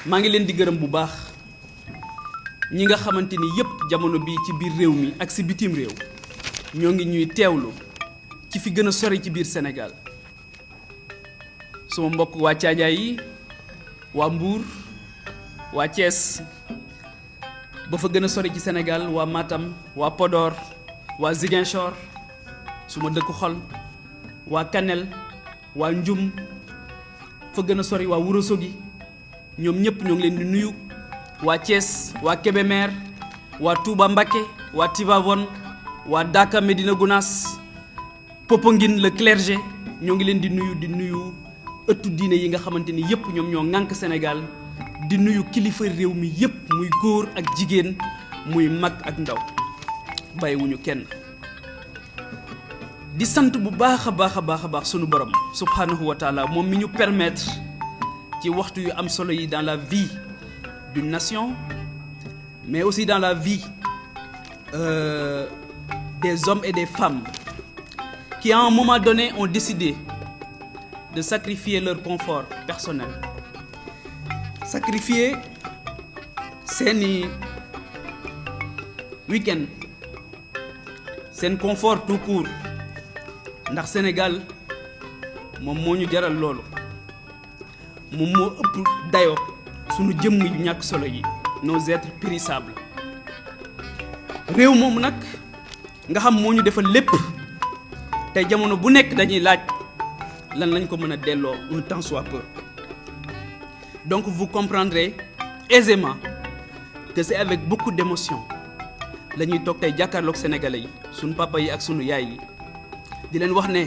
maa ngi leen di gërëm bu baax ñi nga xamante ni yépp jamono bi ci biir réew mi ak si bitim réew ñoo ngi ñuy teewlu ci fi gën a sori ci biir Sénégal suma mbokk waa Caajaay yi waa Mbuur waa Thiès ba fa gën a sori ci Sénégal waa Matam waa Podor waa Ziguinchor suma dëkku xol waa Kanel waa Njum fa gën a sori waa Ourossogui ñoom ñëpp ñoo ngi leen di nuyu waa Thiès waa Kébémer waa Touba Mbacké waa Tivaouane waa Daka Médina Gounass Popenguine le clergé ñoo ngi leen di nuyu ëttu diine yi nga xamante ni yëpp ñoom ñoo ŋànk Sénégal di nuyu kilifa réew mi yëpp muy góor ak jigéen muy mag ak ndaw bàyyiwuñu kenn di sant bu baax a baax sunu borom subhanahu wa taala moom mi ñu permettre ci waxtu yu am solo yi dans la vie d'une nation mais aussi dans la vie des hommes et des femmes qui à un moment donné ont décidé de sacrifier leur confort personnel sacrifier seeni week-end seen confort tout court ndax Sénégal moom moo ñu jaral loolu moom moo ëpp dayoo sunu jëmm yu ñàkk solo yi nos êtres périssables réew moom nag nga xam moo ñu defal lépp tey jamono bu nekk dañuy laaj lan lañ ko mën a delloo un temps soit peu donc vous comprendrez aisément que c'est avec beaucoup d'émotion la ñuy toog tey jàkkaarloog sénégalais yi sunu papa yi ak sunu yaay yi di leen wax ne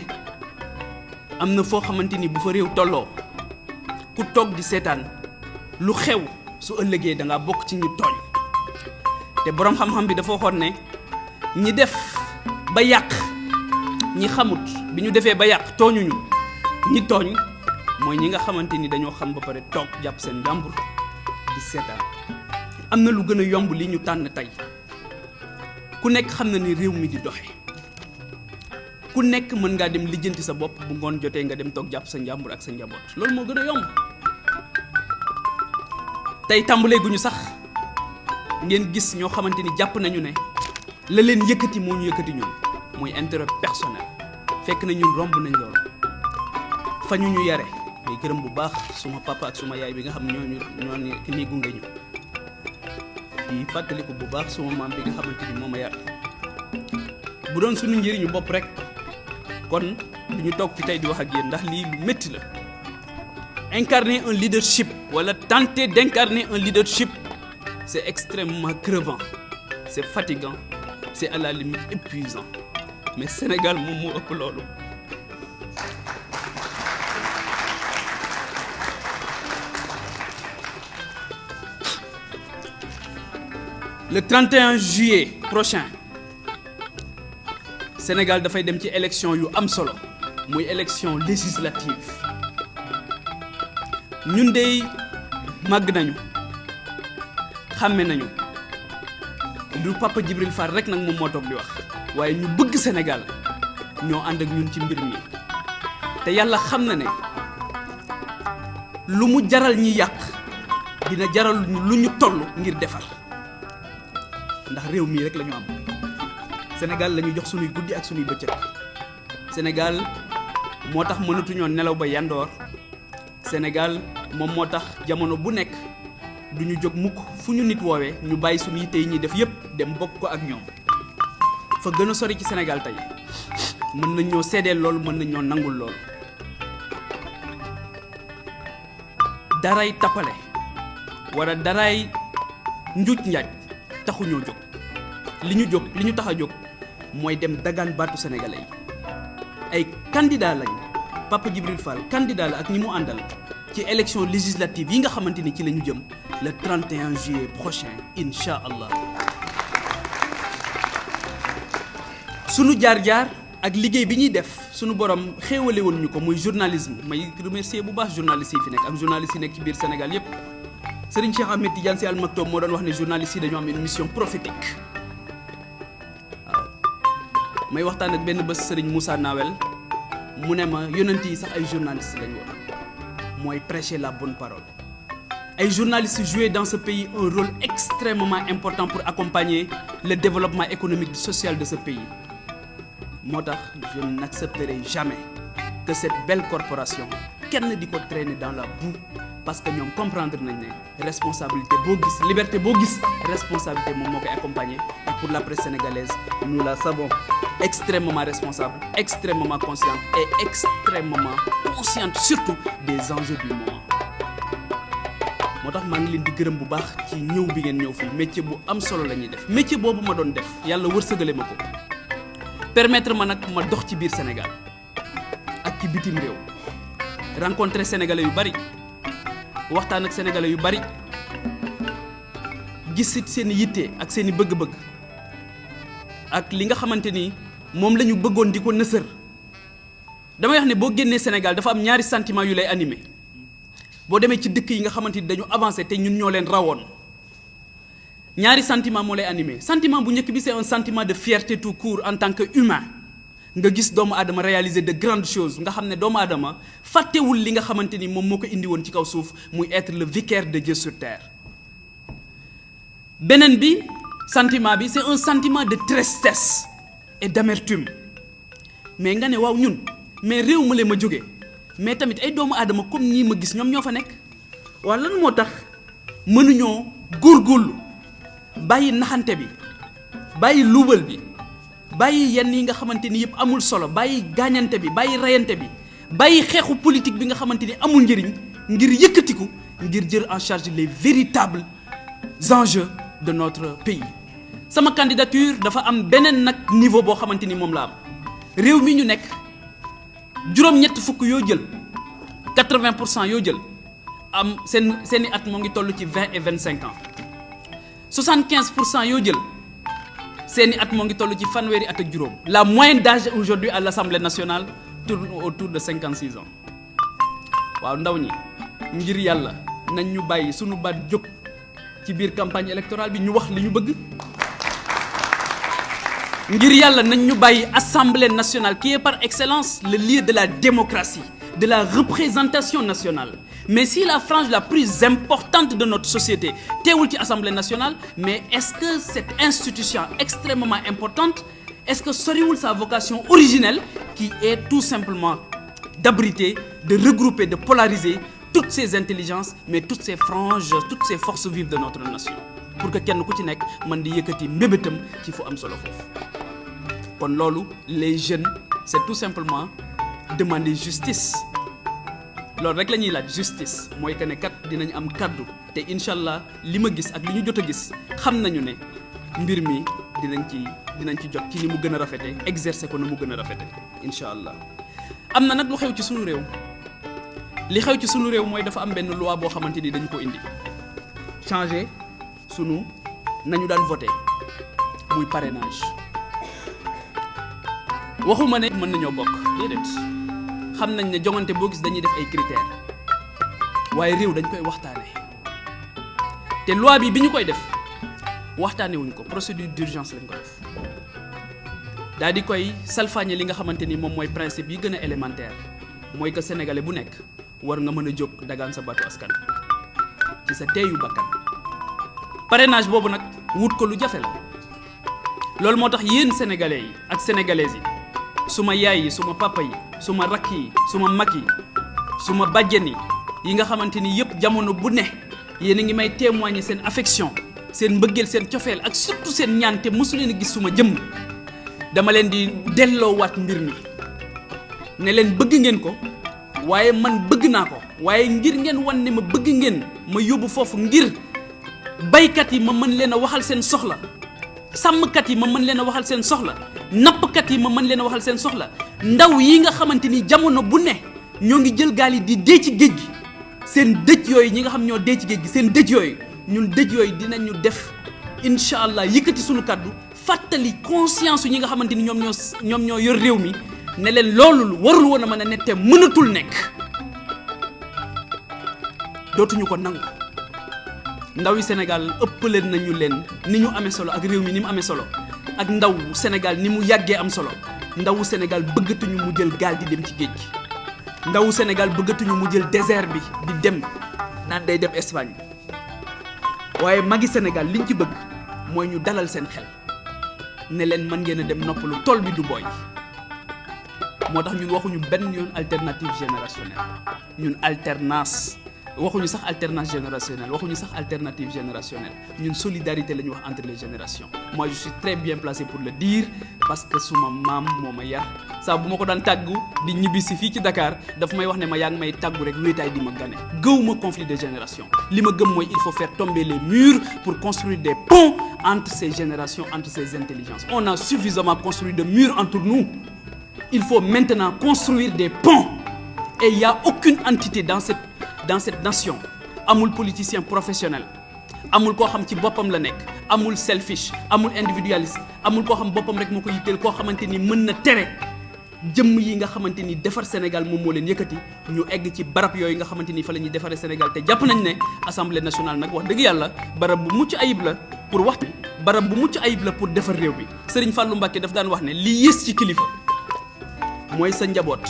am na foo xamante ni bu fa réew tolloo ku toog di seetaan lu xew su ëllëgee da ngaa bokk ci ñu tooñ te boroom xam-xam bi dafa waxoon ne ñi def ba yàq ñi xamut bi ñu defee ba yàq tooñuñu ñi tooñ mooy ñi nga xamante ni dañoo xam ba pare toog jàpp seen jàmbur di seetaan am na lu gën a yomb li ñu tànn tey ku nekk xam na ni réew mi di doxe ku nekk mën ngaa dem lijjanti sa bopp bu ngoon jotee nga dem toog jàpp sa njàmbur ak sa njaboot loolu moo gën a yomb tey tàmbalee guñu sax ngeen gis ñoo xamante ni jàpp nañu ne la leen yëkkati moo ñu yëkkati ñun muy intérêt personnel fekk na ñun romb nañ loolu fa ñu yare may gërëm bu baax suma papa ak suma yaay bi nga xam ñoo ni gunge ñu di fàttaliku bu baax suma maam bi nga xamante ni moo ma yar bu doon suñu njëriñu bopp rek kon du ñu toog fi tey di wax ak yéen ndax lii lu métti la incarner un leadership wala tenter d'incarner un leadership c'est extrêmement crevant c'est fatigant c'est à la limite épuisant mais Sénégal moom moo ëpp loolu le 31 juillet prochain Sénégal dafay dem ci élection yu am solo muy élection législative ñun dey màgg nañu xàmme nañu du Papa Djibril Fall rek nag moom moo toog di wax waaye ñu bëgg Sénégal ñoo ànd ak ñun ci mbir mi te yàlla xam na ne lu mu jaral ñi yàq dina jaral lu ñu toll ngir defar ndax réew mii rek la ñu am Sénégal la ñu jox sunuy guddi ak sunuy bëccëg Sénégal moo tax mënatuñoo nelaw ba yandoor Sénégal moom moo tax jamono bu nekk du ñu jóg mukk fu ñu nit woowee ñu bàyyi suñu yitte yi ñuy def yépp dem bokk ko ak ñoom fa gën a sori ci Sénégal tey mën nañ ñoo seedeel loolu mën nañ ñoo nangul loolu daray tappale wala daray njuuj njaaj taxuñoo jóg li ñu tax a jóg mooy dem dagaan baatu sénégalais yi ay candidat lañ Papa Djibril Fall candidat la ak ñi mu àndal ci élection législative yi nga xamante ni ci la ñu jëm le 31 juillet prochain incha allah sunu jaar-jaar ak liggéey bi ñuy def sunu borom xéewale woon ñu ko muy journalisme may remercier bu baax journalistes yi fi nekk ak journalistes yi nekk ci biir Sénégal yépp Serigne Cheikh Ahmed Tidiane Sy Al Maktoum moo doon wax ne journalistes yi dañoo am une mission prophétique waaw may waxtaan ak benn bés Serigne Moussa Nawel mu ne ma yonent yi sax ay journalistes lañ woon mooy prêcher la bonne parole. ay journalistes jouent dans ce pays un rôle extrêmement important pour accompagner le développement économique et social de ce pays. moo tax je n'accepterai jamais que cette belle corporation kenn di ko traîner dans la boue parce que ñoom comprendre nañ ne responsabilité boo gis liberté boo gis responsabilité moom moo koy accompagner et pour la presse sénégalaise nous la savons extrêmement responsable, extrêmement consciente et extrêmement consciente surtout des enjeux du moment. moo tax maa ngi leen di gërëm bu baax ci ñëw bi ngeen ñëw fii métier bu am solo la ñuy def métier boobu ma doon def yàlla wërsëgale ma ko permettre ma nag ma dox ci biir Sénégal ak ci bitim réew rencontrer sénégalais yu bari waxtaan ak sénégalais yu bari gis seen yitte ak seen i bëgg-bëgg ak li nga xamante ni moom la ñu bëggoon di ko nësër damay wax ne boo génnee Sénégal dafa am ñaari sentiment yu lay animé boo demee ci dëkk yi nga xamante ni dañu avancé te ñun ñoo leen rawoon ñaari sentiment moo lay animé sentiment bu njëkk bi c'est un sentiment de fierté tout court en tant que humain nga gis doomu aadama réaliser de grandes choses nga xam ne doomu aadama fàttewul li nga xamante ni moom moo ko indi woon ci kaw suuf muy être le vicaire de Dieu sur terre. beneen bi sentiment bi c'est un sentiment de tristesse et d'amertume mais nga ne waaw ñun mais réew ma leen ma jógee mais tamit ay doomu aadama comme ñii ma gis ñoom ñoo fa nekk waaw lan moo tax mënuñoo góorgóorlu bàyyi naxante bi bàyyi luubal bi bàyyi yenn yi nga xamante ni yëpp amul solo bàyyi gaañante bi bàyyi reyante bi bàyyi xeexu politique bi nga xamante ni amul njëriñ ngir yëkkatiku ngir jël en charge les véritables enjeux de notre pays. sama candidature dafa am beneen nag niveau boo xamante ni moom la am réew mi ñu nekk juróom-ñett fukk yoo jël 80% yoo jël am seeni at moo ngi toll ci 20 et 25 ans 75% yoo jël. seeni at moo ngi toll ci fanweeri at ak juróom la moyenne d'âge aujourd'hui à l'Assemblée nationale tourne autour de 56 ans waaw ndaw ñi ngir yàlla nañ ñu bàyyi sunu baat jóg ci biir campagne électorale bi ñu wax li ñu bëgg ngir yàlla nañ ñu bàyyi Assemblée nationale qui est par excellence le lieu de la démocratie de la représentation nationale mais si la frange la plus importante de notre société teewul ci Assemblée nationale mais est-ce que cette institution extrêmement importante est-ce que soriwul sa vocation originelle qui est tout simplement d'abriter de regrouper de polariser toutes ces intelligences mais toutes ces franges toutes ces forces vives de notre nation pour que kenn ku ci nekk mën di yëkkati mbébétam ci fu am solo foofu kon loolu les jeunes c'est tout simplement demander justice loolu rek la ñuy laaj justice mooy que ne kat dinañ am kaddu te incha allah li ma gis ak li ñu jot a gis xam nañu ne mbir mi dinañ ci jot ci ni mu gën a rafete exercer ko na mu gën a rafete incha allah. am na nag lu xew ci sunu réew li xew ci sunu réew mooy dafa am benn loi boo xamante ni dañu ko indi changer sunu nañu daan voter muy parrainage waxuma ne mën nañoo bokk déedéet. xam nañ ne jongante boo gis dañuy def ay critères waaye réew dañ koy waxtaane te loi bi ñu koy def waxtaane wuñ ko procédure d'urgence lañ ko def daal di koy salfaañe li nga xamante ni moom mooy principe yi gën a élémentaire mooy que sénégalais bu nekk war nga mën a jóg dagaan sa baatu askan ci sa teeyu bakkan parrainage boobu nag wut ko lu jafe la loolu moo tax yéen sénégalais yi ak sénégalaises yi suma yaay yi suma papa yi suma rakk yi suma mag yi suma bàjjen yi nga xamante ni yëpp jamono bu ne yéen a ngi may témoigner seen affection seen mbëggeel seen cofeel ak surtout seen ñaan te mosu leen a gis suma jëmm dama leen di delloowaat mbir mi ne leen bëgg ngeen ko waaye man bëgg naa ko waaye ngir ngeen wan ne ma bëgg ngeen ma yóbbu foofu ngir baykat yi ma mën leen a waxal seen soxla sàmmkat yi ma mën leen a waxal seen soxla nappkat yi ma mën leen a waxal seen soxla ndaw yi nga xamante ni jamono bu ne ñoo ngi jël gaal yi di dee ci géej gi seen dëj yooyu ñi nga xam ñoo dee ci géej gi seen dëj yooyu ñun dëj yooyu dinañu def incha allah yëkkati suñu kàddu fàttali conscience ñi nga xamante ni ñoom ñoo yor réew mi ne leen loolu warul woon a mën a ne te mënatul nekk dootuñu ko nangu ndaw yi Sénégal ëppale nañu leen ni ñu amee solo ak réew mi ni mu amee solo ak ndaw Sénégal ni mu yàggee am solo ndawu Sénégal bëggatuñu mu jël gaal di dem ci géej gi ndawu Sénégal bëggatuñu mu jël désert bi di dem naan day dem Espagne waaye magi Sénégal liñ ci bëgg mooy ñu dalal seen xel ne leen mën ngeen a dem noppalu tool bi du booy moo tax ñun waxuñu benn yoon alternative générationnelle ñun alternance waxuñu sax alternance générationnelle waxuñu sax alternative générationnelle ñun solidarité la ñu wax entre les générations. Moi je suis très bien placé pour le dire parce que suma maam moo ma yar saa bu ma ko daan tàggu di ñibbi si fii ci Dakar daf may wax ne ma yaa ngi may tàggu rek wéetaay di ma gane gëwuma conflit de génération li ma gëm mooy il faut faire tomber les murs pour construire des ponts entre ces générations, entre ces intelligences. On a suffisamment construit de murs entre nous. Il faut maintenant construire des ponts et il n'y a aucune entité dans cette nation amul politicien professionnel amul koo xam ci boppam la nekk amul selfish amul individualiste amul koo xam boppam rek moo ko yitteel koo xamante ni mën na tere jëmm yi nga xamante ni defar Sénégal moom moo leen yëkkati ñu egg ci barab yooyu nga xamante ni fa la ñuy defaree Sénégal te jàpp nañ ne assemblée nationale nag wax dëgg yàlla barab bu mucc ayib la pour waxtu barab bu mucc ayib la pour defar réew bi Serigne Fallou Mbacké daf daan wax ne li yées ci kilifa mooy sa njaboot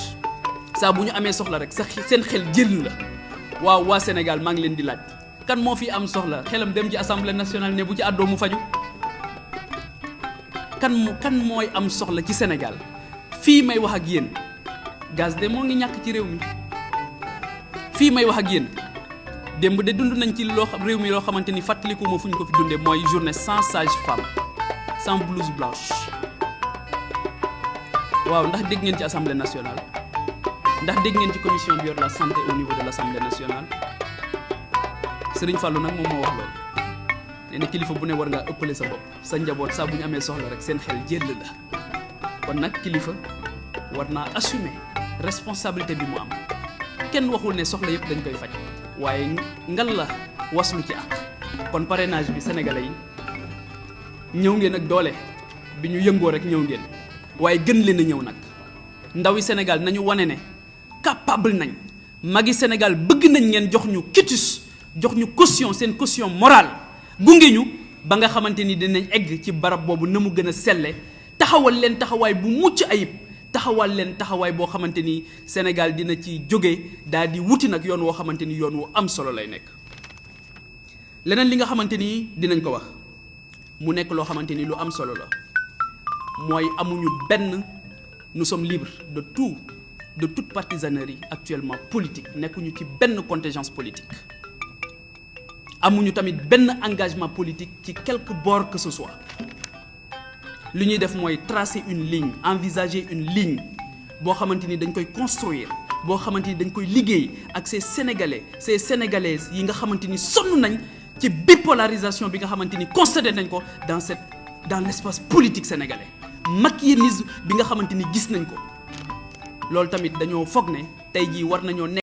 saa bu ñu amee soxla rek sa seen xel jël la waaw waa Sénégal maa ngi leen di laaj kan moo fi am soxla xelam dem ci assemblée nationale ne bu ci àddoo mu faju kan mooy am soxla ci Sénégal fii may wax ak yéen gaz de moo ngi ñàkk ci réew mi fii may wax ak yéen démb de dund nañ ci loo réew mi loo xamante ni fàttaliku ma fu ñu ko fi dundee mooy journée sans sage-femme sans blouse blanche waaw ndax dégg ngeen ci assemblée nationale ndax dégg ngeen ci commission bi yor la santé au niveau de l'assemblée nationale Serigne Fallou nag moom moo wax loolu nee na kilifa bu ne war ngaa ëppale sa bopp sa njaboot saa bu ñu amee soxla rek seen xel jël la kon nag kilifa war naa assumer responsabilité bi mu am kenn waxul ne soxla yëpp dañ koy faj waaye ngal la waslu ci ak kon parrainage bi sénégalais yi ñëw ngeen ak doole bi ñu yëngoo rek ñëw ngeen waaye gën leen a ñëw nag ndawi Sénégal nañu wane ne capable nañ magi Sénégal bëgg nañ ngeen jox ñu quitus jox ñu caution seen caution morale gunge ñu ba nga xamante ni dinañ egg ci barab boobu na mu gën a selle taxawal leen taxawaay bu mucc ayib taxawal leen taxawaay boo xamante ni Sénégal dina ci jóge daal di wuti nag yoon woo xamante ni yoon wu am solo lay nekk. leneen li nga xamante ni dinañ ko wax mu nekk loo xamante ni lu am solo la mooy amuñu benn nous sommes libres de toute partisanerie actuellement politique nekkuñu ci benn contingence politique amuñu tamit benn engagement politique ci quelque bord que ce soit li ñuy def mooy tracer une ligne envisager une ligne boo xamante ni dañ koy construire boo xamante ni dañ koy liggéey ak ces sénégalais ces sénégalaises yi nga xamante ni sonn nañ ci bipolarisation bi nga xamante ni constaté nañ ko dans l'espace politique sénégalais machiavélisme bi nga xamante ni gis nañ ko loolu tamit dañoo foog ne tey jii war nañoo nekk